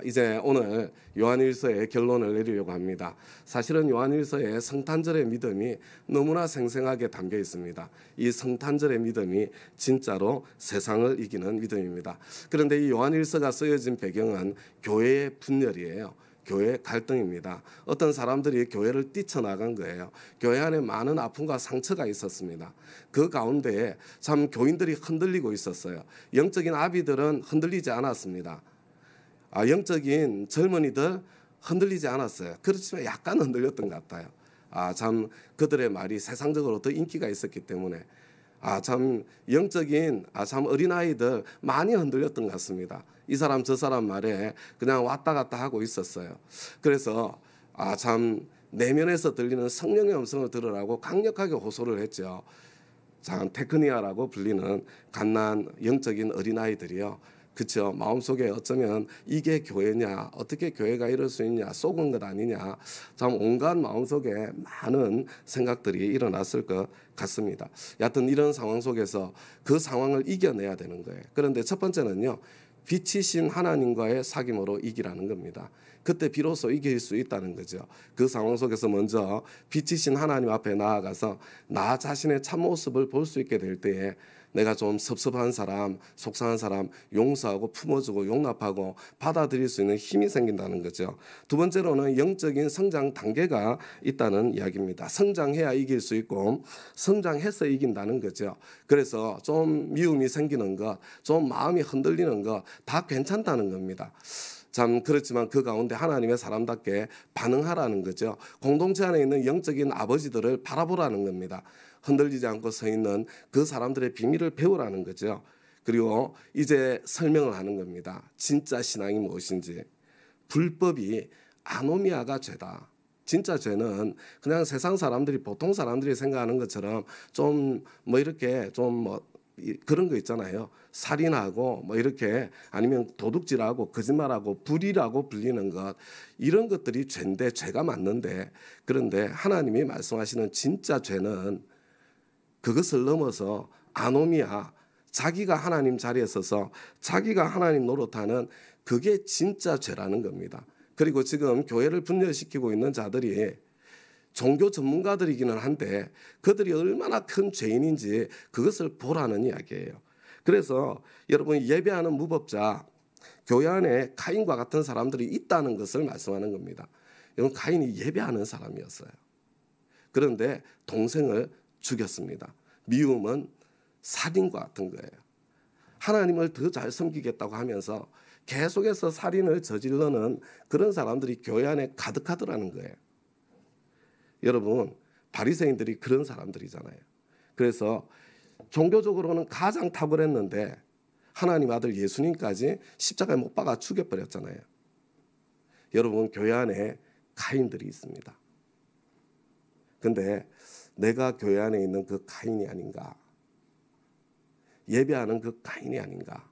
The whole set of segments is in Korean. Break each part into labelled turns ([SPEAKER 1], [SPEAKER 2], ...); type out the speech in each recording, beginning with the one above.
[SPEAKER 1] 이제 오늘 요한일서의 결론을 내리려고 합니다. 사실은 요한일서의 성탄절의 믿음이 너무나 생생하게 담겨 있습니다. 이 성탄절의 믿음이 진짜로 세상을 이기는 믿음입니다. 그런데 이 요한일서가 쓰여진 배경은 교회의 분열이에요. 교회 갈등입니다. 어떤 사람들이 교회를 뛰쳐나간 거예요. 교회 안에 많은 아픔과 상처가 있었습니다. 그 가운데에 참 교인들이 흔들리고 있었어요. 영적인 아비들은 흔들리지 않았습니다. 영적인 젊은이들 흔들리지 않았어요. 그렇지만 약간 흔들렸던 것 같아요. 참 그들의 말이 세상적으로 더 인기가 있었기 때문에 참 영적인 참 어린아이들 많이 흔들렸던 것 같습니다. 이 사람 저 사람 말에 그냥 왔다 갔다 하고 있었어요. 그래서 참 내면에서 들리는 성령의 음성을 들으라고 강력하게 호소를 했죠. 참 테크니아라고 불리는 갓난 영적인 어린아이들이요. 그렇죠. 마음속에 어쩌면 이게 교회냐, 어떻게 교회가 이럴 수 있냐, 속은 것 아니냐, 참 온갖 마음속에 많은 생각들이 일어났을 것 같습니다. 여하튼 이런 상황 속에서 그 상황을 이겨내야 되는 거예요. 그런데 첫 번째는요, 빛이신 하나님과의 사귐으로 이기라는 겁니다. 그때 비로소 이길 수 있다는 거죠. 그 상황 속에서 먼저 빛이신 하나님 앞에 나아가서 나 자신의 참모습을 볼 수 있게 될 때에 내가 좀 섭섭한 사람, 속상한 사람 용서하고 품어주고 용납하고 받아들일 수 있는 힘이 생긴다는 거죠. 두 번째로는 영적인 성장 단계가 있다는 이야기입니다. 성장해야 이길 수 있고 성장해서 이긴다는 거죠. 그래서 좀 미움이 생기는 것, 좀 마음이 흔들리는 것 다 괜찮다는 겁니다. 참 그렇지만 그 가운데 하나님의 사람답게 반응하라는 거죠. 공동체 안에 있는 영적인 아버지들을 바라보라는 겁니다. 흔들리지 않고 서 있는 그 사람들의 비밀을 배우라는 거죠. 그리고 이제 설명을 하는 겁니다. 진짜 신앙이 무엇인지. 불법이 아노미아가 죄다. 진짜 죄는 그냥 세상 사람들이 보통 사람들이 생각하는 것처럼 좀 이렇게 그런 거 있잖아요. 살인하고 이렇게 아니면 도둑질하고 거짓말하고 불의라고 불리는 것, 이런 것들이 죄인데 죄가 맞는데, 그런데 하나님이 말씀하시는 진짜 죄는 그것을 넘어서 아노미아, 자기가 하나님 자리에 서서 자기가 하나님 노릇하는 그게 진짜 죄라는 겁니다. 그리고 지금 교회를 분열시키고 있는 자들이 종교 전문가들이기는 한데 그들이 얼마나 큰 죄인인지 그것을 보라는 이야기예요. 그래서 여러분, 예배하는 무법자, 교회 안에 카인과 같은 사람들이 있다는 것을 말씀하는 겁니다. 여러분, 카인이 예배하는 사람이었어요. 그런데 동생을 죽였습니다. 미움은 살인과 같은 거예요. 하나님을 더 잘 섬기겠다고 하면서 계속해서 살인을 저지르는 그런 사람들이 교회 안에 가득하더라는 거예요. 여러분, 바리새인들이 그런 사람들이잖아요. 그래서 종교적으로는 가장 탁월했는데 하나님 아들 예수님까지 십자가에 못 박아 죽여버렸잖아요. 여러분, 교회 안에 카인들이 있습니다. 근데 내가 교회 안에 있는 그 카인이 아닌가? 예배하는 그 카인이 아닌가?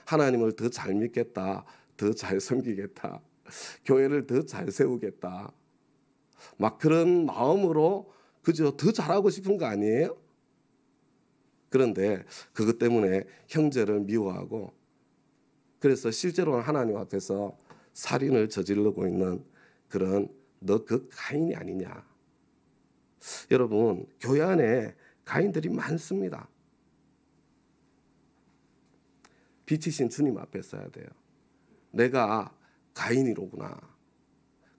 [SPEAKER 1] 하나님을 더 잘 믿겠다, 더 잘 섬기겠다, 교회를 더 잘 세우겠다, 그런 마음으로 그저 더 잘하고 싶은 거 아니에요? 그런데 그것 때문에 형제를 미워하고, 그래서 실제로는 하나님 앞에서 살인을 저지르고 있는 그런 너 그 가인이 아니냐. 여러분, 교회 안에 가인들이 많습니다. 빛이신 주님 앞에 서야 돼요. 내가 가인이로구나.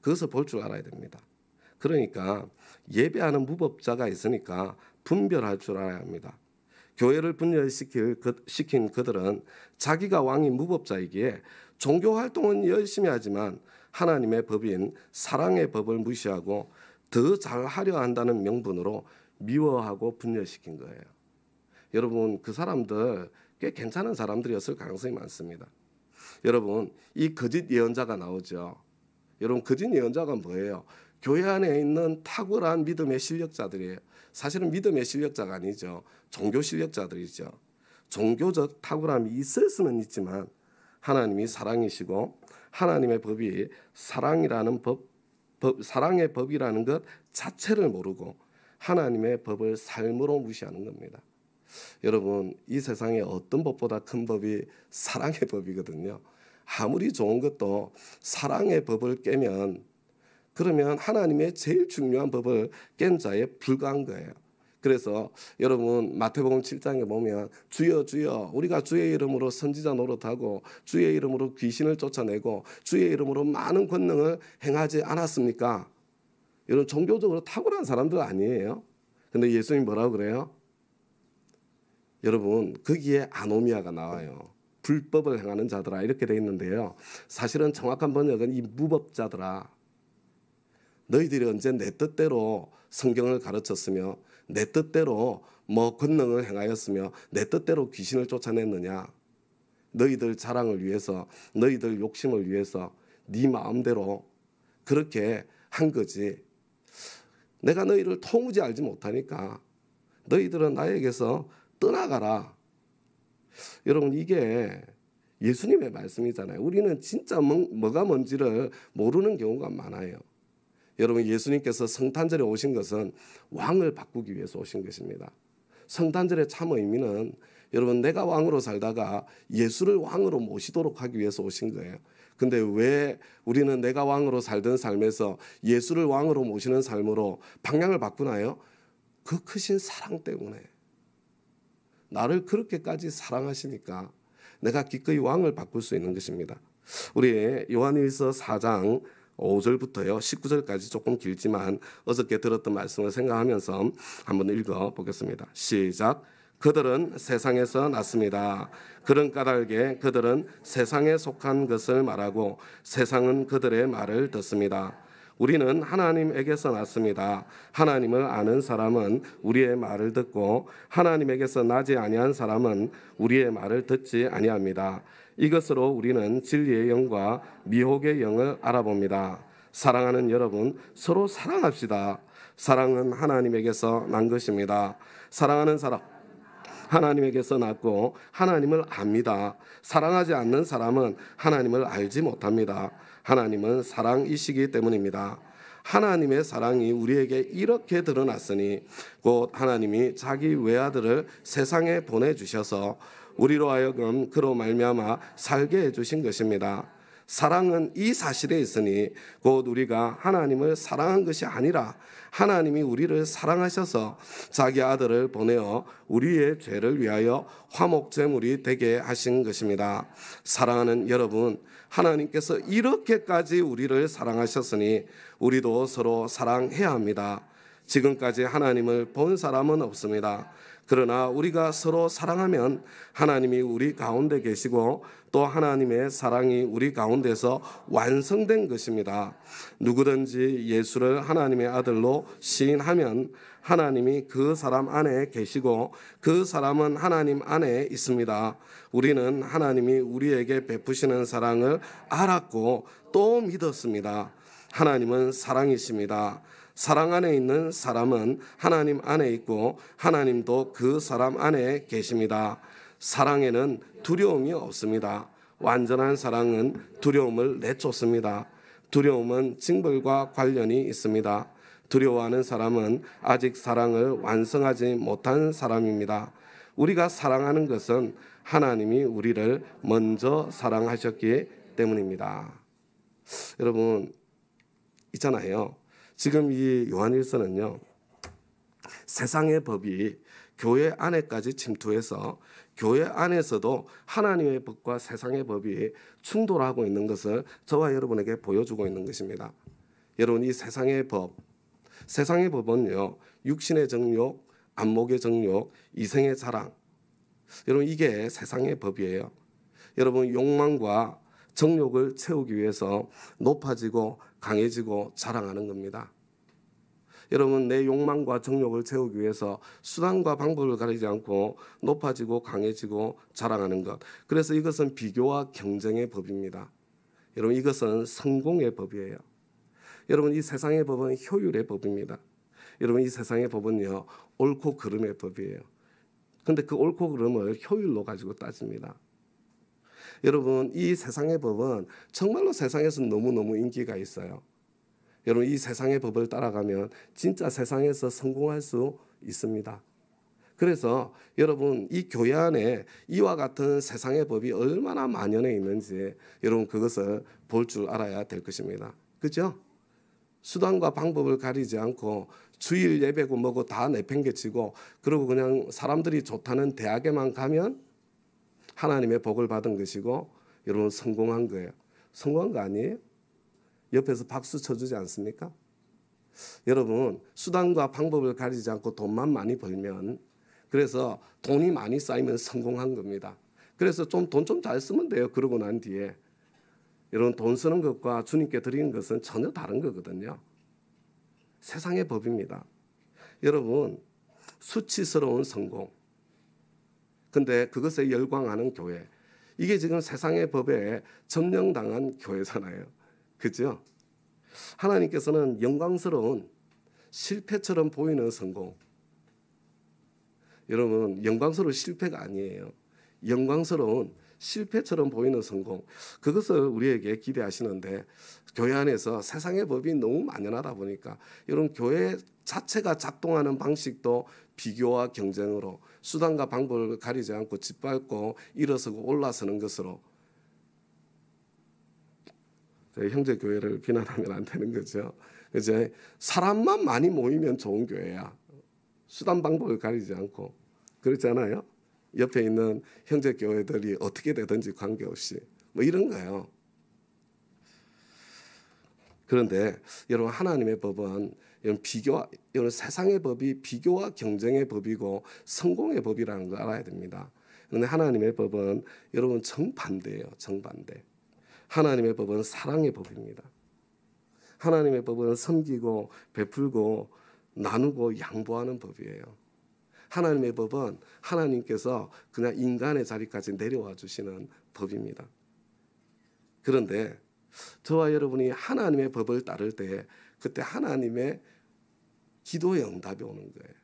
[SPEAKER 1] 그것을 볼 줄 알아야 됩니다. 그러니까 예배하는 무법자가 있으니까 분별할 줄 알아야 합니다. 교회를 분열시킨 그들은 자기가 왕인 무법자이기에 종교 활동은 열심히 하지만 하나님의 법인 사랑의 법을 무시하고 더 잘하려 한다는 명분으로 미워하고 분열시킨 거예요. 여러분, 그 사람들 꽤 괜찮은 사람들이었을 가능성이 많습니다. 여러분, 이 거짓 예언자가 나오죠. 여러분, 거짓 예언자가 뭐예요? 교회 안에 있는 탁월한 믿음의 실력자들이에요. 사실은 믿음의 실력자가 아니죠. 종교 실력자들이죠. 종교적 탁월함이 있을 수는 있지만 하나님이 사랑이시고 하나님의 법이 사랑이라는 사랑의 법이라는 것 자체를 모르고 하나님의 법을 삶으로 무시하는 겁니다. 여러분, 이 세상에 어떤 법보다 큰 법이 사랑의 법이거든요. 아무리 좋은 것도 사랑의 법을 깨면 그러면 하나님의 제일 중요한 법을 깬 자에 불과한 거예요. 그래서 여러분 마태복음 7장에 보면 주여 주여 우리가 주의 이름으로 선지자 노릇하고 주의 이름으로 귀신을 쫓아내고 주의 이름으로 많은 권능을 행하지 않았습니까? 여러분 종교적으로 탁월한 사람들 아니에요. 근데 예수님 뭐라고 그래요? 여러분 거기에 아노미아가 나와요. 불법을 행하는 자들아 이렇게 돼 있는데요. 사실은 정확한 번역은 이 무법자들아 너희들이 언제 내 뜻대로 성경을 가르쳤으며 내 뜻대로 뭐 권능을 행하였으며 내 뜻대로 귀신을 쫓아냈느냐. 너희들 자랑을 위해서 너희들 욕심을 위해서 네 마음대로 그렇게 한 거지. 내가 너희를 통우지 알지 못하니까 너희들은 나에게서 떠나가라. 여러분 이게 예수님의 말씀이잖아요. 우리는 진짜 뭐가 뭔지를 모르는 경우가 많아요. 여러분 예수님께서 성탄절에 오신 것은 왕을 바꾸기 위해서 오신 것입니다. 성탄절의 참 의미는 여러분 내가 왕으로 살다가 예수를 왕으로 모시도록 하기 위해서 오신 거예요. 근데 왜 우리는 내가 왕으로 살던 삶에서 예수를 왕으로 모시는 삶으로 방향을 바꾸나요? 그 크신 사랑 때문에. 나를 그렇게까지 사랑하시니까 내가 기꺼이 왕을 바꿀 수 있는 것입니다. 우리 요한일서 4장 5절부터요 19절까지 조금 길지만 어저께 들었던 말씀을 생각하면서 한번 읽어보겠습니다. 시작. 그들은 세상에서 났습니다. 그런 까닭에 그들은 세상에 속한 것을 말하고 세상은 그들의 말을 듣습니다. 우리는 하나님에게서 났습니다. 하나님을 아는 사람은 우리의 말을 듣고 하나님에게서 나지 아니한 사람은 우리의 말을 듣지 아니합니다. 이것으로 우리는 진리의 영과 미혹의 영을 알아봅니다. 사랑하는 여러분, 서로 사랑합시다. 사랑은 하나님에게서 난 것입니다. 사랑하는 사람 하나님에게서 났고 하나님을 압니다. 사랑하지 않는 사람은 하나님을 알지 못합니다. 하나님은 사랑이시기 때문입니다. 하나님의 사랑이 우리에게 이렇게 드러났으니 곧 하나님이 자기 외아들을 세상에 보내주셔서 우리로 하여금 그로 말미암아 살게 해주신 것입니다. 사랑은 이 사실에 있으니 곧 우리가 하나님을 사랑한 것이 아니라 하나님이 우리를 사랑하셔서 자기 아들을 보내어 우리의 죄를 위하여 화목제물이 되게 하신 것입니다. 사랑하는 여러분, 하나님께서 이렇게까지 우리를 사랑하셨으니 우리도 서로 사랑해야 합니다. 지금까지 하나님을 본 사람은 없습니다. 그러나 우리가 서로 사랑하면 하나님이 우리 가운데 계시고 또 하나님의 사랑이 우리 가운데서 완성된 것입니다. 누구든지 예수를 하나님의 아들로 시인하면 하나님이 그 사람 안에 계시고 그 사람은 하나님 안에 있습니다. 우리는 하나님이 우리에게 베푸시는 사랑을 알았고 또 믿었습니다. 하나님은 사랑이십니다. 사랑 안에 있는 사람은 하나님 안에 있고 하나님도 그 사람 안에 계십니다. 사랑에는 두려움이 없습니다. 완전한 사랑은 두려움을 내쫓습니다. 두려움은 징벌과 관련이 있습니다. 두려워하는 사람은 아직 사랑을 완성하지 못한 사람입니다. 우리가 사랑하는 것은 하나님이 우리를 먼저 사랑하셨기 때문입니다. 여러분 있잖아요. 지금 이 요한일서는요. 세상의 법이 교회 안에까지 침투해서 교회 안에서도 하나님의 법과 세상의 법이 충돌하고 있는 것을 저와 여러분에게 보여주고 있는 것입니다. 여러분 이 세상의 법은요. 육신의 정욕, 안목의 정욕, 이생의 자랑. 여러분 이게 세상의 법이에요. 여러분 욕망과 정욕을 채우기 위해서 높아지고 강해지고 자랑하는 겁니다. 여러분 내 욕망과 정욕을 채우기 위해서 수단과 방법을 가리지 않고 높아지고 강해지고 자랑하는 것. 그래서 이것은 비교와 경쟁의 법입니다. 여러분 이것은 성공의 법이에요. 여러분 이 세상의 법은 효율의 법입니다. 여러분 이 세상의 법은요 옳고 그름의 법이에요. 근데 그 옳고 그름을 효율로 가지고 따집니다. 여러분 이 세상의 법은 정말로 세상에서 너무너무 인기가 있어요. 여러분 이 세상의 법을 따라가면 진짜 세상에서 성공할 수 있습니다. 그래서 여러분 이 교회 안에 이와 같은 세상의 법이 얼마나 만연해 있는지 여러분 그것을 볼 줄 알아야 될 것입니다. 그죠? 수단과 방법을 가리지 않고 주일 예배고 뭐고 다 내팽개치고 그리고 그냥 사람들이 좋다는 대학에만 가면 하나님의 복을 받은 것이고 여러분 성공한 거예요. 성공한 거 아니에요? 옆에서 박수 쳐주지 않습니까? 여러분 수단과 방법을 가리지 않고 돈만 많이 벌면 그래서 돈이 많이 쌓이면 성공한 겁니다. 그래서 돈 좀 잘 쓰면 돼요. 그러고 난 뒤에 여러분 돈 쓰는 것과 주님께 드리는 것은 전혀 다른 거거든요. 세상의 법입니다. 여러분 수치스러운 성공 근데 그것에 열광하는 교회 이게 지금 세상의 법에 점령당한 교회잖아요. 그죠? 하나님께서는 영광스러운 실패처럼 보이는 성공 여러분 영광스러운 실패가 아니에요. 영광스러운 실패처럼 보이는 성공 그것을 우리에게 기대하시는데 교회 안에서 세상의 법이 너무 만연하다 보니까 여러분 교회 자체가 작동하는 방식도 비교와 경쟁으로 수단과 방법을 가리지 않고 짓밟고 일어서고 올라서는 것으로 형제 교회를 비난하면 안 되는 거죠. 이제 사람만 많이 모이면 좋은 교회야. 수단 방법을 가리지 않고 그렇잖아요. 옆에 있는 형제 교회들이 어떻게 되든지 관계없이 뭐 이런 거예요. 그런데 여러분 하나님의 법은 여러분 세상의 법이 비교와 경쟁의 법이고 성공의 법이라는 걸 알아야 됩니다. 그런데 하나님의 법은 여러분 정반대예요. 정반대. 하나님의 법은 사랑의 법입니다. 하나님의 법은 섬기고 베풀고 나누고 양보하는 법이에요. 하나님의 법은 하나님께서 그냥 인간의 자리까지 내려와 주시는 법입니다. 그런데 저와 여러분이 하나님의 법을 따를 때 그때 하나님의 기도의 응답이 오는 거예요.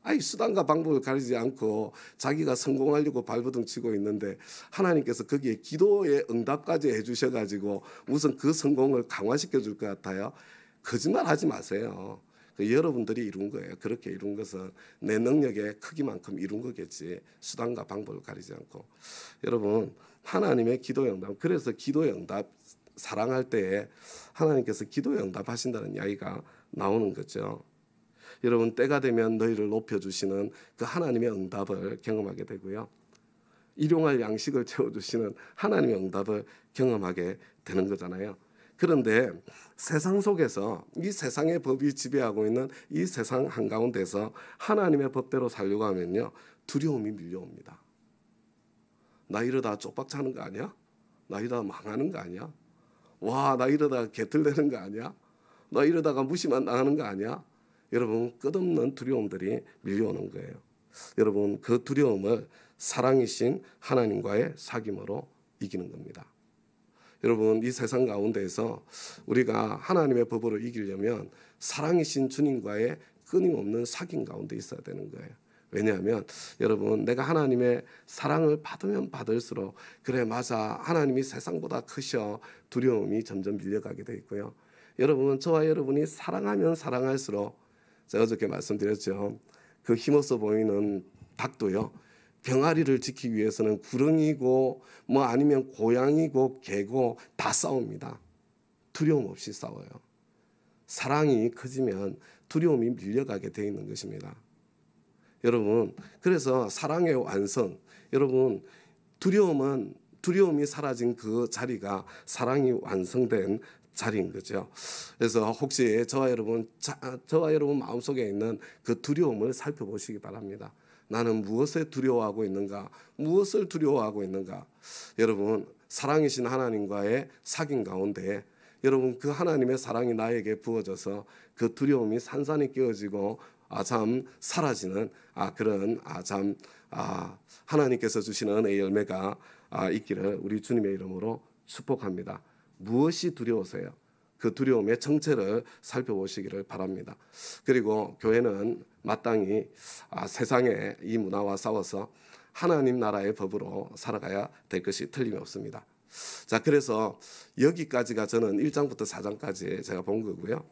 [SPEAKER 1] 아니 수단과 방법을 가리지 않고 자기가 성공하려고 발버둥 치고 있는데 하나님께서 거기에 기도의 응답까지 해주셔가지고 무슨 그 성공을 강화시켜 줄 것 같아요. 거짓말하지 마세요. 여러분들이 이룬 거예요. 그렇게 이룬 것은 내 능력의 크기만큼 이룬 거겠지. 수단과 방법을 가리지 않고. 여러분 하나님의 기도의 응답. 그래서 기도의 응답 사랑할 때에 하나님께서 기도의 응답하신다는 이야기가 나오는 거죠. 여러분 때가 되면 너희를 높여주시는 그 하나님의 응답을 경험하게 되고요. 일용할 양식을 채워주시는 하나님의 응답을 경험하게 되는 거잖아요. 그런데 세상 속에서 이 세상의 법이 지배하고 있는 이 세상 한가운데서 하나님의 법대로 살려고 하면요. 두려움이 밀려옵니다. 나 이러다 쪽박 차는 거 아니야? 나 이러다 망하는 거 아니야? 와, 나 이러다가 개털되는 거 아니야? 나 이러다가 무시만 당하는 거 아니야? 여러분 끝없는 두려움들이 밀려오는 거예요. 여러분 그 두려움을 사랑이신 하나님과의 사귐으로 이기는 겁니다. 여러분 이 세상 가운데에서 우리가 하나님의 법으로 이기려면 사랑이신 주님과의 끊임없는 사귐 가운데 있어야 되는 거예요. 왜냐하면 여러분 내가 하나님의 사랑을 받으면 받을수록 그래 맞아 하나님이 세상보다 크셔 두려움이 점점 밀려가게 돼 있고요. 여러분 저와 여러분이 사랑하면 사랑할수록 제가 어저께 말씀드렸죠. 그 힘없어 보이는 닭도요. 병아리를 지키기 위해서는 구렁이고 뭐 아니면 고양이고 개고 다 싸웁니다. 두려움 없이 싸워요. 사랑이 커지면 두려움이 밀려가게 돼 있는 것입니다. 여러분 그래서 사랑의 완성 여러분 두려움이 사라진 그 자리가 사랑이 완성된 자리인 거죠. 그래서 혹시 저와 여러분 마음속에 있는 그 두려움을 살펴보시기 바랍니다. 나는 무엇에 두려워하고 있는가? 무엇을 두려워하고 있는가? 여러분 사랑이신 하나님과의 사귐 가운데 여러분 그 하나님의 사랑이 나에게 부어져서 그 두려움이 산산이 깨어지고 참 사라지는 그런 하나님께서 주시는 은혜의 열매가 있기를 우리 주님의 이름으로 축복합니다. 무엇이 두려우세요? 그 두려움의 정체를 살펴보시기를 바랍니다. 그리고 교회는 마땅히 세상의 이 문화와 싸워서 하나님 나라의 법으로 살아가야 될 것이 틀림이 없습니다. 자, 그래서 여기까지가 저는 1장부터 4장까지 제가 본 거고요.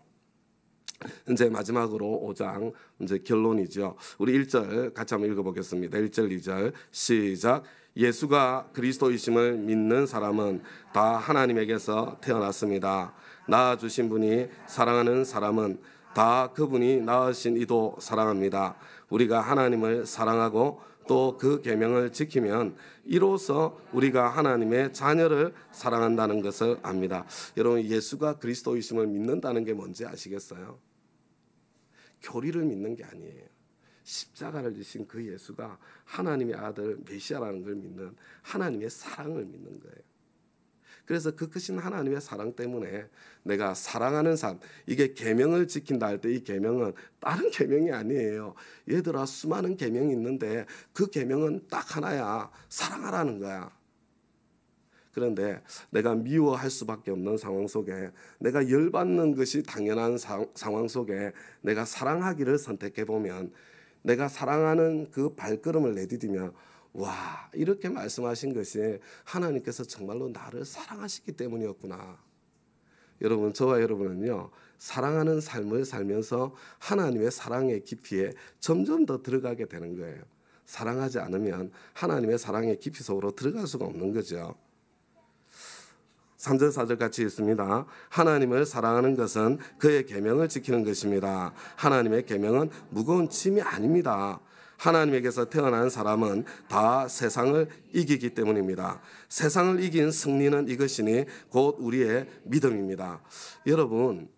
[SPEAKER 1] 이제 마지막으로 5장 이제 결론이죠. 우리 1절 같이 한번 읽어보겠습니다. 1절 2절 시작. 예수가 그리스도이심을 믿는 사람은 다 하나님에게서 태어났습니다. 낳아주신 분이 사랑하는 사람은 다 그분이 낳으신 이도 사랑합니다. 우리가 하나님을 사랑하고 또 그 계명을 지키면 이로써 우리가 하나님의 자녀를 사랑한다는 것을 압니다. 여러분, 예수가 그리스도이심을 믿는다는 게 뭔지 아시겠어요? 교리를 믿는 게 아니에요. 십자가를 지신 그 예수가 하나님의 아들 메시아라는 걸 믿는 하나님의 사랑을 믿는 거예요. 그래서 그 크신 하나님의 사랑 때문에 내가 사랑하는 삶, 이게 계명을 지킨다 할 때 이 계명은 다른 계명이 아니에요. 얘들아, 수많은 계명이 있는데 그 계명은 딱 하나야. 사랑하라는 거야. 그런데 내가 미워할 수밖에 없는 상황 속에, 내가 열받는 것이 당연한 상황 속에 내가 사랑하기를 선택해 보면, 내가 사랑하는 그 발걸음을 내디디면, 와, 이렇게 말씀하신 것이 하나님께서 정말로 나를 사랑하시기 때문이었구나. 여러분, 저와 여러분은요, 사랑하는 삶을 살면서 하나님의 사랑의 깊이에 점점 더 들어가게 되는 거예요. 사랑하지 않으면 하나님의 사랑의 깊이 속으로 들어갈 수가 없는 거죠. 3절 4절 같이 읽습니다. 하나님을 사랑하는 것은 그의 계명을 지키는 것입니다. 하나님의 계명은 무거운 짐이 아닙니다. 하나님에게서 태어난 사람은 다 세상을 이기기 때문입니다. 세상을 이긴 승리는 이것이니 곧 우리의 믿음입니다. 여러분,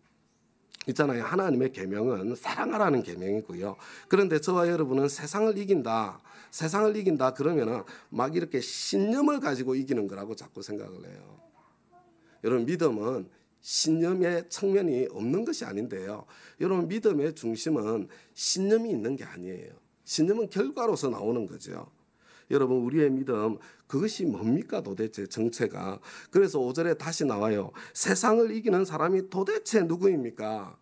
[SPEAKER 1] 있잖아요. 하나님의 계명은 사랑하라는 계명이고요. 그런데 저와 여러분은 세상을 이긴다. 세상을 이긴다 그러면은 막 이렇게 신념을 가지고 이기는 거라고 자꾸 생각을 해요. 여러분, 믿음은 신념의 측면이 없는 것이 아닌데요. 여러분, 믿음의 중심은 신념이 있는 게 아니에요. 신념은 결과로서 나오는 거죠. 여러분, 우리의 믿음, 그것이 뭡니까 도대체 정체가? 그래서 5절에 다시 나와요. 세상을 이기는 사람이 도대체 누구입니까?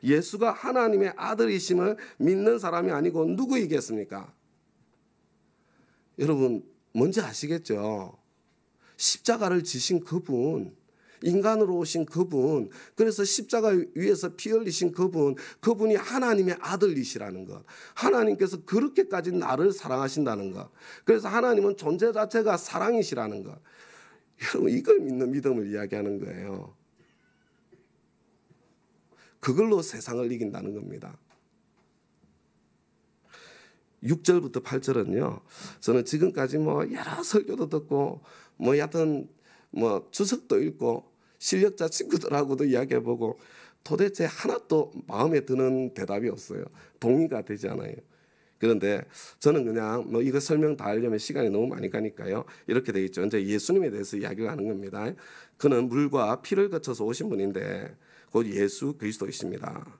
[SPEAKER 1] 예수가 하나님의 아들이심을 믿는 사람이 아니고 누구이겠습니까? 여러분, 뭔지 아시겠죠? 십자가를 지신 그분, 인간으로 오신 그분, 그래서 십자가 위에서 피 흘리신 그분이 하나님의 아들이시라는 것. 하나님께서 그렇게까지 나를 사랑하신다는 것. 그래서 하나님은 존재 자체가 사랑이시라는 것. 여러분, 이걸 믿는 믿음을 이야기하는 거예요. 그걸로 세상을 이긴다는 겁니다. 6절부터 8절은요. 저는 지금까지 여러 설교도 듣고 여하튼 주석도 읽고 실력자 친구들하고도 이야기해보고 도대체 하나도 마음에 드는 대답이 없어요. 동의가 되지 않아요. 그런데 저는 그냥 이거 설명 다 하려면 시간이 너무 많이 가니까요. 이렇게 돼 있죠. 이제 예수님에 대해서 이야기를 하는 겁니다. 그는 물과 피를 거쳐서 오신 분인데 곧 예수 그리스도이십니다.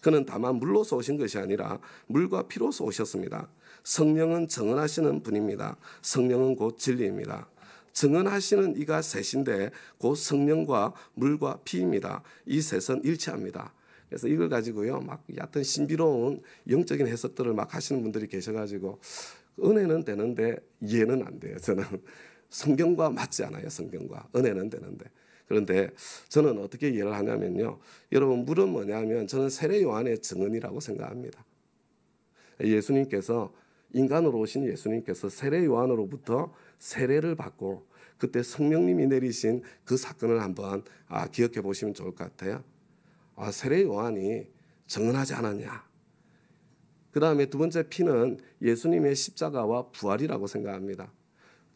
[SPEAKER 1] 그는 다만 물로서 오신 것이 아니라 물과 피로서 오셨습니다. 성령은 증언하시는 분입니다. 성령은 곧 진리입니다. 증언하시는 이가 셋인데 곧 성령과 물과 피입니다. 이 셋은 일치합니다. 그래서 이걸 가지고요, 얕은 신비로운 영적인 해석들을 하시는 분들이 계셔가지고 은혜는 되는데 이해는 안 돼요. 저는 성경과 맞지 않아요. 성경과 은혜는 되는데. 그런데 저는 어떻게 이해를 하냐면요, 여러분, 물은 뭐냐면 저는 세례 요한의 증언이라고 생각합니다. 예수님께서, 인간으로 오신 예수님께서 세례 요한으로부터 세례를 받고 그때 성령님이 내리신 그 사건을 한번 기억해 보시면 좋을 것 같아요. 세례 요한이 증언하지 않았냐. 그 다음에 두 번째 피는 예수님의 십자가와 부활이라고 생각합니다.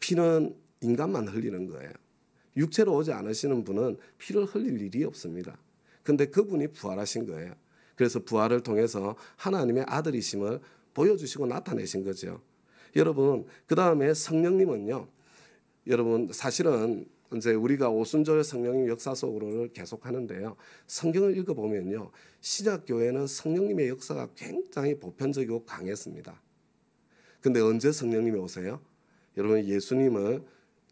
[SPEAKER 1] 피는 인간만 흘리는 거예요. 육체로 오지 않으시는 분은 피를 흘릴 일이 없습니다. 그런데 그분이 부활하신 거예요. 그래서 부활을 통해서 하나님의 아들이심을 보여주시고 나타내신 거죠. 여러분, 그 다음에 성령님은요, 여러분, 사실은 이제 우리가 오순절 성령님 역사 속으로 계속 하는데요, 성경을 읽어보면요, 신약교회는 성령님의 역사가 굉장히 보편적이고 강했습니다. 근데 언제 성령님이 오세요? 여러분, 예수님을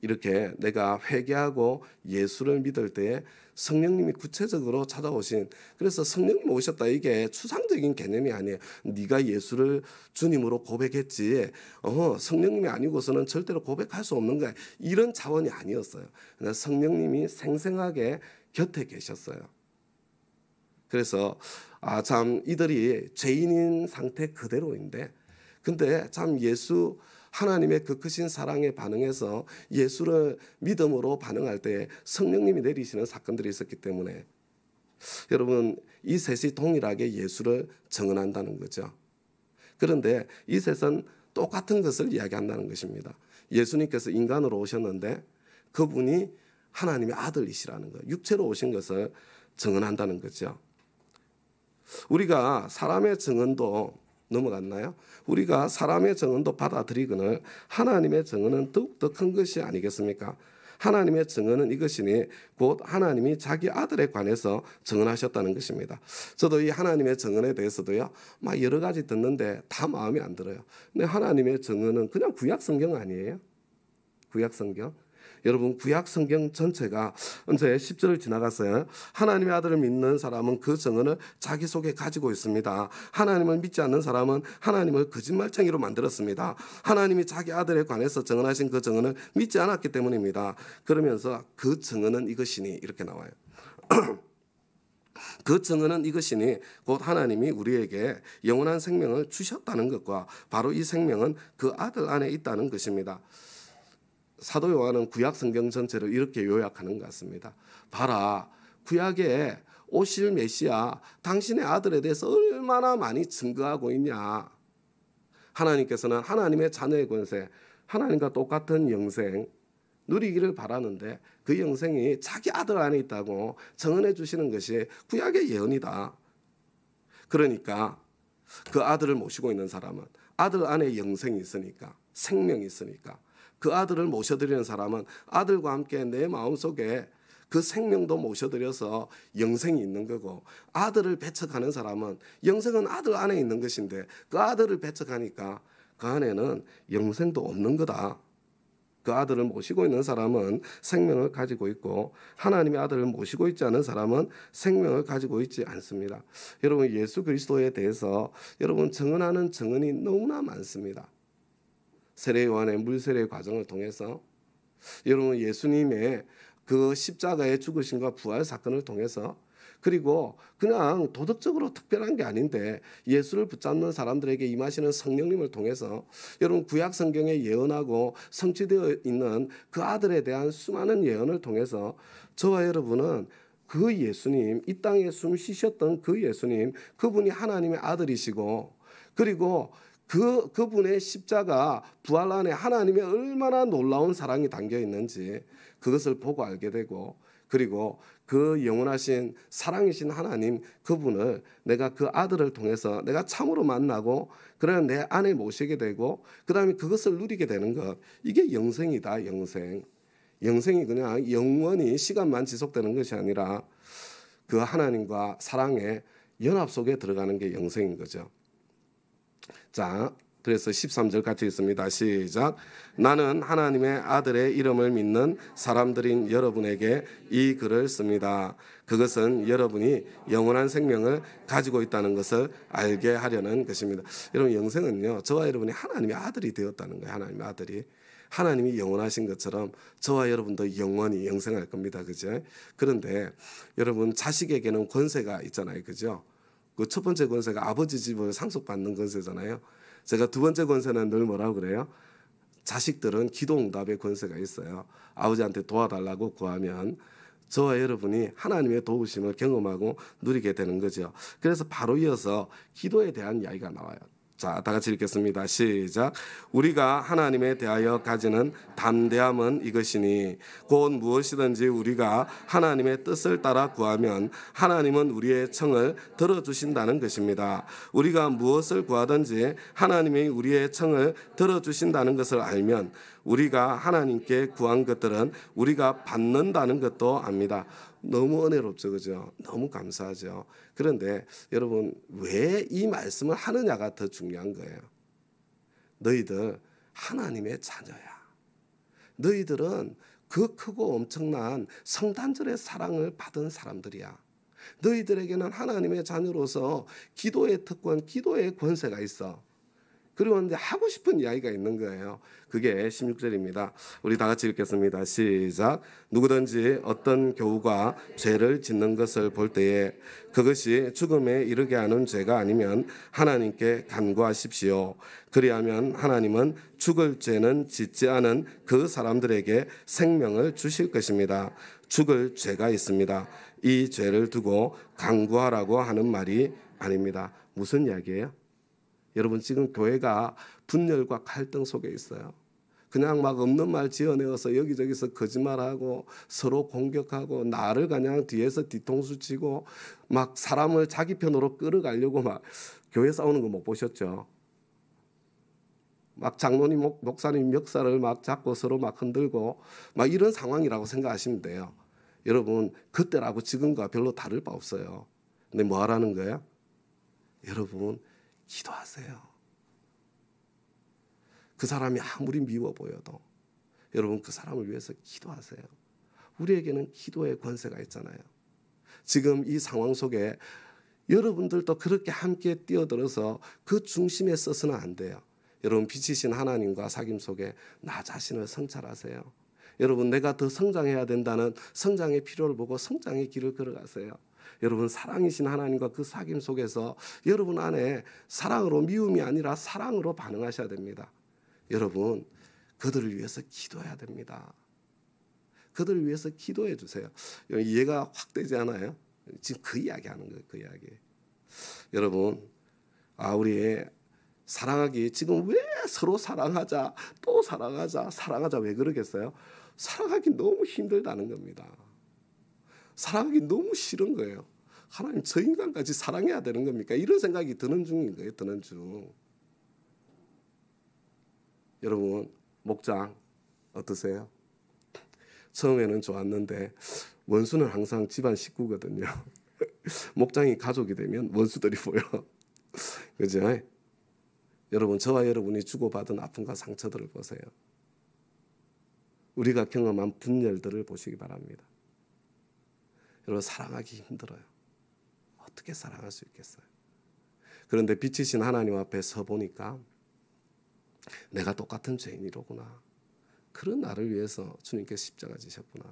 [SPEAKER 1] 이렇게 내가 회개하고 예수를 믿을 때에 성령님이 구체적으로 찾아오신, 그래서 성령님 오셨다, 이게 추상적인 개념이 아니에요. 네가 예수를 주님으로 고백했지 성령님이 아니고서는 절대로 고백할 수 없는 거야, 이런 차원이 아니었어요. 성령님이 생생하게 곁에 계셨어요. 그래서 참 이들이 죄인인 상태 그대로인데, 근데 참 예수 하나님의 그 크신 사랑에 반응해서 예수를 믿음으로 반응할 때 성령님이 내리시는 사건들이 있었기 때문에 여러분 이 셋이 동일하게 예수를 증언한다는 거죠. 그런데 이 셋은 똑같은 것을 이야기한다는 것입니다. 예수님께서 인간으로 오셨는데 그분이 하나님의 아들이시라는 거, 육체로 오신 것을 증언한다는 거죠. 우리가 사람의 증언도 넘어갔나요? 우리가 사람의 증언도 받아들이거늘 하나님의 증언은 더욱더 큰 것이 아니겠습니까? 하나님의 증언은 이것이니 곧 하나님이 자기 아들에 관해서 증언하셨다는 것입니다. 저도 이 하나님의 증언에 대해서도요, 막 여러 가지 듣는데 다 마음에 안 들어요. 근데 하나님의 증언은 그냥 구약 성경 아니에요? 구약 성경? 여러분 구약 성경 전체가 언제 10절을 지나갔어요. 하나님의 아들을 믿는 사람은 그 증언을 자기 속에 가지고 있습니다. 하나님을 믿지 않는 사람은 하나님을 거짓말쟁이로 만들었습니다. 하나님이 자기 아들에 관해서 증언하신 그 증언을 믿지 않았기 때문입니다. 그러면서 그 증언은 이것이니 이렇게 나와요. 그 증언은 이것이니 곧 하나님이 우리에게 영원한 생명을 주셨다는 것과 바로 이 생명은 그 아들 안에 있다는 것입니다. 사도 요한은 구약 성경 전체를 이렇게 요약하는 것 같습니다. 봐라, 구약에 오실 메시아 당신의 아들에 대해서 얼마나 많이 증거하고 있냐. 하나님께서는 하나님의 자녀의 권세, 하나님과 똑같은 영생 누리기를 바라는데 그 영생이 자기 아들 안에 있다고 증언해 주시는 것이 구약의 예언이다. 그러니까 그 아들을 모시고 있는 사람은 아들 안에 영생이 있으니까, 생명이 있으니까 그 아들을 모셔드리는 사람은 아들과 함께 내 마음속에 그 생명도 모셔드려서 영생이 있는 거고, 아들을 배척하는 사람은 영생은 아들 안에 있는 것인데 그 아들을 배척하니까 그 안에는 영생도 없는 거다. 그 아들을 모시고 있는 사람은 생명을 가지고 있고 하나님의 아들을 모시고 있지 않은 사람은 생명을 가지고 있지 않습니다. 여러분 예수 그리스도에 대해서 여러분 증언하는 증언이 너무나 많습니다. 세례 요한의 물세례 과정을 통해서 여러분 예수님의 그 십자가의 죽으심과 부활 사건을 통해서, 그리고 그냥 도덕적으로 특별한 게 아닌데 예수를 붙잡는 사람들에게 임하시는 성령님을 통해서 여러분 구약 성경에 예언하고 성취되어 있는 그 아들에 대한 수많은 예언을 통해서 저와 여러분은 그 예수님, 이 땅에 숨 쉬셨던 그 예수님, 그분이 하나님의 아들이시고, 그리고 그분의 십자가 부활 안에 하나님의 얼마나 놀라운 사랑이 담겨 있는지 그것을 보고 알게 되고, 그리고 그 영원하신 사랑이신 하나님 그분을 내가 그 아들을 통해서 내가 참으로 만나고 그래 내 안에 모시게 되고 그 다음에 그것을 누리게 되는 것, 이게 영생이다. 영생이 그냥 영원히 시간만 지속되는 것이 아니라 그 하나님과 사랑의 연합 속에 들어가는 게 영생인 거죠. 자, 그래서 13절 같이 있습니다. 시작. 나는 하나님의 아들의 이름을 믿는 사람들인 여러분에게 이 글을 씁니다. 그것은 여러분이 영원한 생명을 가지고 있다는 것을 알게 하려는 것입니다. 여러분 영생은요, 저와 여러분이 하나님의 아들이 되었다는 거예요. 하나님의 아들이. 하나님이 영원하신 것처럼 저와 여러분도 영원히 영생할 겁니다. 그죠? 그런데 여러분 자식에게는 권세가 있잖아요. 그죠? 그 첫 번째 권세가 아버지 집을 상속받는 권세잖아요. 제가 두 번째 권세는 늘 뭐라고 그래요? 자식들은 기도 응답의 권세가 있어요. 아버지한테 도와달라고 구하면 저와 여러분이 하나님의 도우심을 경험하고 누리게 되는 거죠. 그래서 바로 이어서 기도에 대한 이야기가 나와요. 자, 다 같이 읽겠습니다. 시작. 우리가 하나님에 대하여 가지는 담대함은 이것이니 곧 무엇이든지 우리가 하나님의 뜻을 따라 구하면 하나님은 우리의 청을 들어주신다는 것입니다. 우리가 무엇을 구하든지 하나님이 우리의 청을 들어주신다는 것을 알면 우리가 하나님께 구한 것들은 우리가 받는다는 것도 압니다. 너무 은혜롭죠, 그죠? 너무 감사하죠. 그런데 여러분 왜 이 말씀을 하느냐가 더 중요한 거예요. 너희들 하나님의 자녀야. 너희들은 그 크고 엄청난 성탄절의 사랑을 받은 사람들이야. 너희들에게는 하나님의 자녀로서 기도의 특권, 기도의 권세가 있어. 그리고 이제 하고 싶은 이야기가 있는 거예요. 그게 16절입니다. 우리 다 같이 읽겠습니다. 시작. 누구든지 어떤 교우가 죄를 짓는 것을 볼 때에 그것이 죽음에 이르게 하는 죄가 아니면 하나님께 간구하십시오. 그리하면 하나님은 죽을 죄는 짓지 않은 그 사람들에게 생명을 주실 것입니다. 죽을 죄가 있습니다. 이 죄를 두고 간구하라고 하는 말이 아닙니다. 무슨 이야기예요? 여러분, 지금 교회가 분열과 갈등 속에 있어요. 그냥 막 없는 말 지어내어서 여기저기서 거짓말하고 서로 공격하고 나를 그냥 뒤에서 뒤통수 치고 막 사람을 자기 편으로 끌어가려고 막 교회 싸우는 거 못 보셨죠? 막 장로님, 목사님 멱살을 막 잡고 서로 막 흔들고 막 이런 상황이라고 생각하시면 돼요. 여러분, 그때라고 지금과 별로 다를 바 없어요. 근데 뭐 하라는 거예요? 여러분, 기도하세요. 그 사람이 아무리 미워 보여도 여러분, 그 사람을 위해서 기도하세요. 우리에게는 기도의 권세가 있잖아요. 지금 이 상황 속에 여러분들도 그렇게 함께 뛰어들어서 그 중심에 서서는 안 돼요. 여러분, 빛이신 하나님과 사귐 속에 나 자신을 성찰하세요. 여러분, 내가 더 성장해야 된다는 성장의 필요를 보고 성장의 길을 걸어가세요. 여러분, 사랑이신 하나님과 그 사귐 속에서 여러분 안에 사랑으로, 미움이 아니라 사랑으로 반응하셔야 됩니다. 여러분, 그들을 위해서 기도해야 됩니다. 그들을 위해서 기도해 주세요. 이해가 확 되지 않아요? 지금 그 이야기 하는 거예요. 그 이야기. 여러분, 우리 사랑하기, 지금 왜 서로 사랑하자, 또 사랑하자, 사랑하자, 왜 그러겠어요? 사랑하기 너무 힘들다는 겁니다. 사랑하기 너무 싫은 거예요. 하나님, 저 인간까지 사랑해야 되는 겁니까? 이런 생각이 드는 중인 거예요. 드는 중. 여러분, 목장 어떠세요? 처음에는 좋았는데 원수는 항상 집안 식구거든요. 목장이 가족이 되면 원수들이 보여. 그죠? 여러분, 저와 여러분이 주고받은 아픔과 상처들을 보세요. 우리가 경험한 분열들을 보시기 바랍니다. 여러분, 사랑하기 힘들어요. 어떻게 사랑할 수 있겠어요? 그런데 빛이신 하나님 앞에 서 보니까 내가 똑같은 죄인이로구나. 그런 나를 위해서 주님께서 십자가 지셨구나.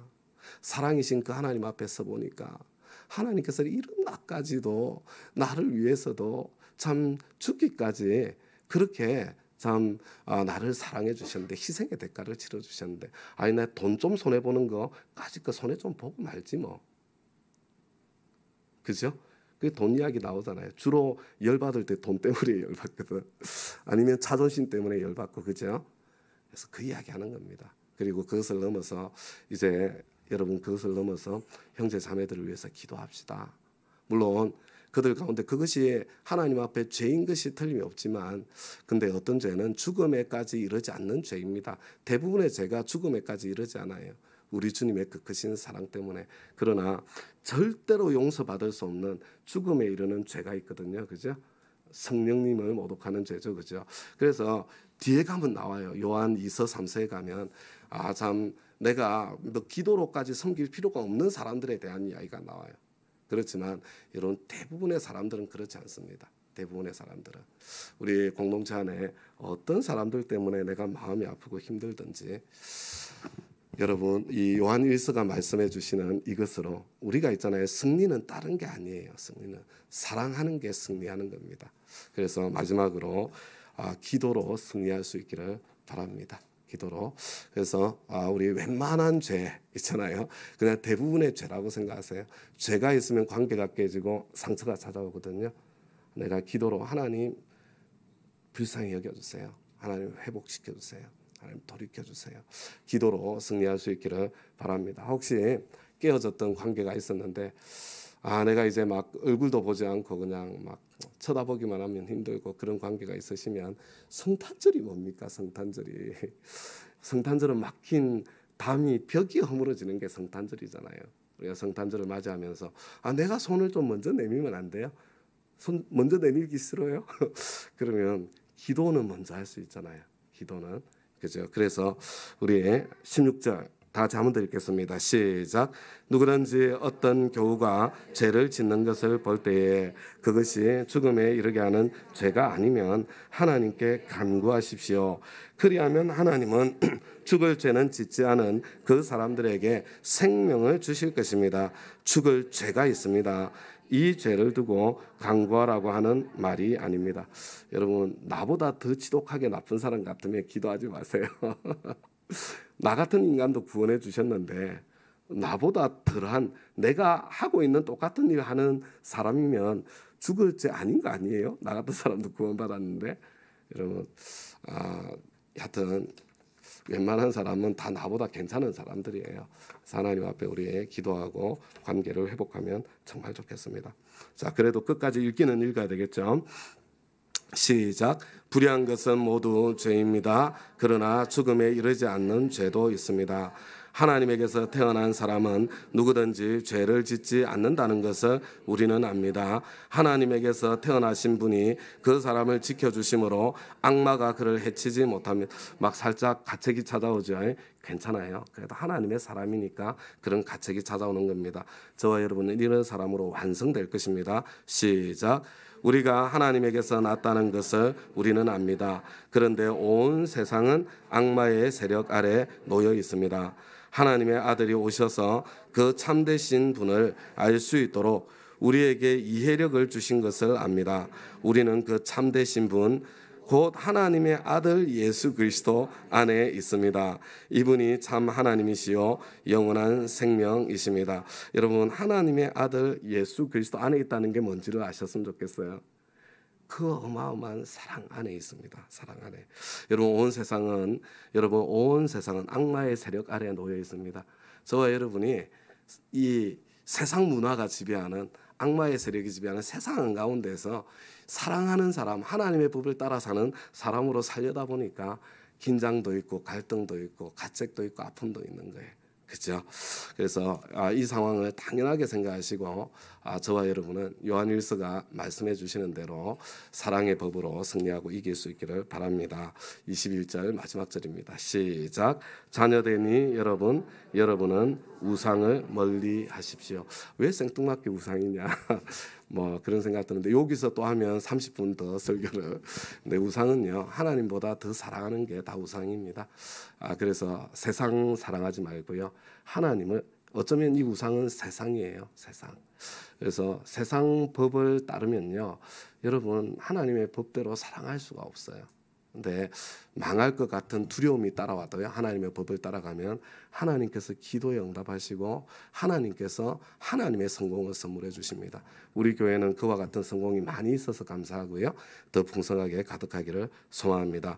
[SPEAKER 1] 사랑이신 그 하나님 앞에 서 보니까 하나님께서 이런 나까지도 나를 위해서도 참 죽기까지 그렇게 참 나를 사랑해 주셨는데, 희생의 대가를 치러 주셨는데, 아니 나 돈 좀 손해 보는 거까지 그 손해 좀 보고 말지 뭐. 그죠? 그 돈 이야기 나오잖아요. 주로 열받을 때 돈 때문에 열받거든. 아니면 자존심 때문에 열받고, 그죠? 그래서 그 이야기 하는 겁니다. 그리고 그것을 넘어서 이제 여러분, 그것을 넘어서 형제 자매들을 위해서 기도합시다. 물론 그들 가운데 그것이 하나님 앞에 죄인 것이 틀림이 없지만, 근데 어떤 죄는 죽음에까지 이르지 않는 죄입니다. 대부분의 죄가 죽음에까지 이르지 않아요. 우리 주님의 그 크신 사랑 때문에. 그러나 절대로 용서받을 수 없는 죽음에 이르는 죄가 있거든요. 그죠? 성령님을 모독하는 죄죠. 그죠? 그래서 뒤에 가면 나와요. 요한 2서 3서에 가면 참 내가 뭐 기도로까지 섬길 필요가 없는 사람들에 대한 이야기가 나와요. 그렇지만 이런 대부분의 사람들은 그렇지 않습니다. 대부분의 사람들은 우리 공동체 안에 어떤 사람들 때문에 내가 마음이 아프고 힘들든지, 여러분, 이 요한 1서가 말씀해 주시는 이것으로 우리가 있잖아요. 승리는 다른 게 아니에요. 승리는 사랑하는 게 승리하는 겁니다. 그래서 마지막으로 기도로 승리할 수 있기를 바랍니다. 기도로. 그래서 우리 웬만한 죄 있잖아요. 그냥 대부분의 죄라고 생각하세요. 죄가 있으면 관계가 깨지고 상처가 찾아오거든요. 내가 기도로 하나님 불쌍히 여겨주세요. 하나님 회복시켜주세요. 하나님 돌이켜주세요. 기도로 승리할 수 있기를 바랍니다. 혹시 깨어졌던 관계가 있었는데 내가 이제 막 얼굴도 보지 않고 그냥 막 쳐다보기만 하면 힘들고 그런 관계가 있으시면, 성탄절이 뭡니까? 성탄절이. 성탄절은 막힌 담이, 벽이 허물어지는 게 성탄절이잖아요. 우리가 성탄절을 맞이하면서 내가 손을 좀 먼저 내밀면 안 돼요? 손 먼저 내밀기 싫어요? 그러면 기도는 먼저 할 수 있잖아요. 기도는. 그죠? 그래서 우리 16절 다 같이 한번 더 읽겠습니다. 시작. 누구든지 어떤 교우가 죄를 짓는 것을 볼 때에 그것이 죽음에 이르게 하는 죄가 아니면 하나님께 간구하십시오. 그리하면 하나님은 죽을 죄는 짓지 않은 그 사람들에게 생명을 주실 것입니다. 죽을 죄가 있습니다. 이 죄를 두고 간구하라고 하는 말이 아닙니다. 여러분, 나보다 더 지독하게 나쁜 사람 같으면 기도하지 마세요. 나 같은 인간도 구원해 주셨는데 나보다 덜한, 내가 하고 있는 똑같은 일 하는 사람이면 죽을 죄 아닌 거 아니에요? 나 같은 사람도 구원받았는데. 여러분, 하여튼 웬만한 사람은 다 나보다 괜찮은 사람들이에요. 하나님 앞에 우리 기도하고 관계를 회복하면 정말 좋겠습니다. 자, 그래도 끝까지 읽기는 읽어야 되겠죠. 시작. 불의한 것은 모두 죄입니다. 그러나 죽음에 이르지 않는 죄도 있습니다. 하나님에게서 태어난 사람은 누구든지 죄를 짓지 않는다는 것을 우리는 압니다. 하나님에게서 태어나신 분이 그 사람을 지켜주심으로 악마가 그를 해치지 못합니다. 막 살짝 가책이 찾아오죠. 괜찮아요. 그래도 하나님의 사람이니까 그런 가책이 찾아오는 겁니다. 저와 여러분은 이런 사람으로 완성될 것입니다. 시작. 우리가 하나님에게서 났다는 것을 우리는 압니다. 그런데 온 세상은 악마의 세력 아래 놓여 있습니다. 하나님의 아들이 오셔서 그 참되신 분을 알 수 있도록 우리에게 이해력을 주신 것을 압니다. 우리는 그 참되신 분, 곧 하나님의 아들 예수 그리스도 안에 있습니다. 이분이 참 하나님이시요 영원한 생명이십니다. 여러분, 하나님의 아들 예수 그리스도 안에 있다는 게 뭔지를 아셨으면 좋겠어요. 그 어마어마한 사랑 안에 있습니다. 사랑 안에. 여러분, 온 세상은 악마의 세력 아래에 놓여 있습니다. 저와 여러분이 이 세상 문화가 지배하는, 악마의 세력이 지배하는 세상 가운데서 사랑하는 사람, 하나님의 법을 따라 사는 사람으로 살려다 보니까 긴장도 있고 갈등도 있고 가책도 있고 아픔도 있는 거예요. 그렇죠? 그래서 이 상황을 당연하게 생각하시고 저와 여러분은 요한일서가 말씀해 주시는 대로 사랑의 법으로 승리하고 이길 수 있기를 바랍니다. 21절 마지막 절입니다. 시작. 자녀되니 여러분은 우상을 멀리 하십시오. 왜 생뚱맞게 우상이냐? 뭐 그런 생각 드는데 여기서 또 하면 30분 더 설교를. 근데 우상은요, 하나님보다 더 사랑하는 게 다 우상입니다. 그래서 세상 사랑하지 말고요, 하나님을, 어쩌면 이 우상은 세상이에요. 세상. 그래서 세상 법을 따르면요, 여러분 하나님의 법대로 사랑할 수가 없어요. 근데 망할 것 같은 두려움이 따라와도요, 하나님의 법을 따라가면 하나님께서 기도에 응답하시고 하나님께서 하나님의 성공을 선물해 주십니다. 우리 교회는 그와 같은 성공이 많이 있어서 감사하고요, 더 풍성하게 가득하기를 소망합니다.